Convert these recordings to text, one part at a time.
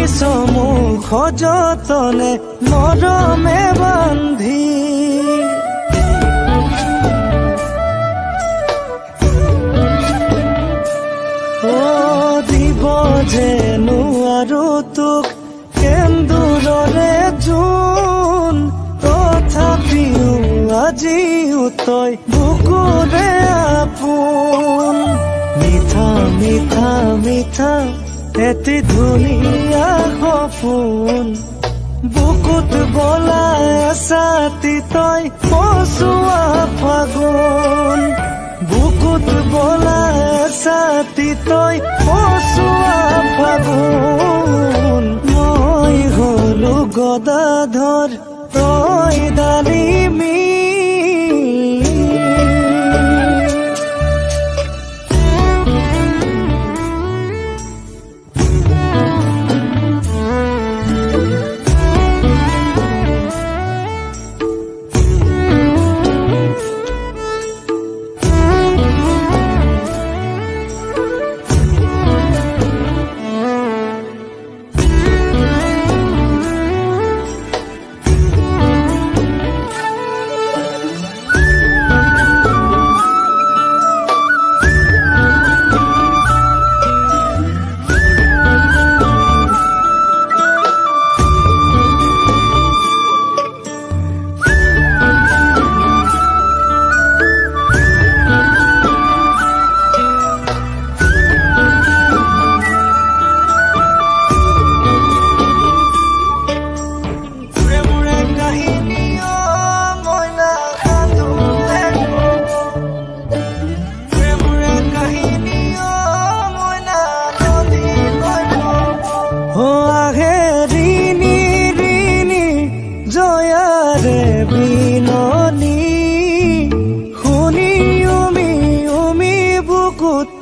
ৰাখিছ মুখ যতনে মৰমে বান্ধি দিব যে নোৱাৰো তোক কেন্দুৰৰে জোন তথাপিও আজিও তই বুকুৰে আপোন মিঠা মিঠা মিঠা এটি ধুনীয়া সপোন বুকুত বলাই ছাতি তই পচুৱা ফাগুন বুকুত বলাই ছাতি তই পচুৱা ফাগুন মই হলো গদাধৰ তই ডালিমী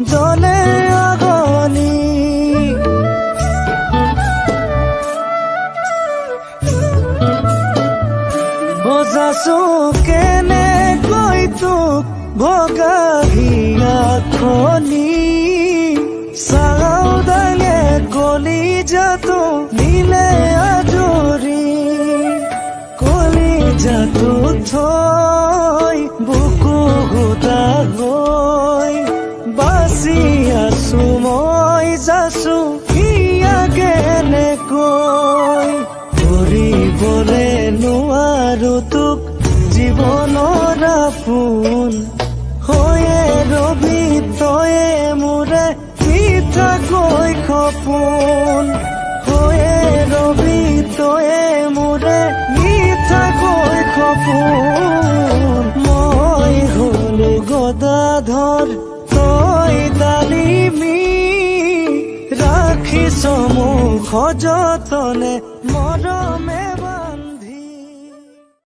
জলে আগনি বজাছো কেনেকৈ তোক ভগা হিয়াখনি চাও দাঙে কলি যাতো নিলে আজৰি কলি যাতো থৈ বুকু গোটা গৈ বাচি আছো মই যাছো কেনেকৈ ধৰিবলে নোৱাৰো তোক জীৱনৰ আপোন হৈয়ে ৰবি তয়ে মোৰে মিঠাকৈ সপোন হৈয়ে ৰবি তয়ে মোৰে মিঠাকৈ সপোন মই হলো গদাধৰ তই ডালিমী ৰাখিছ মুখ যতনে মৰমে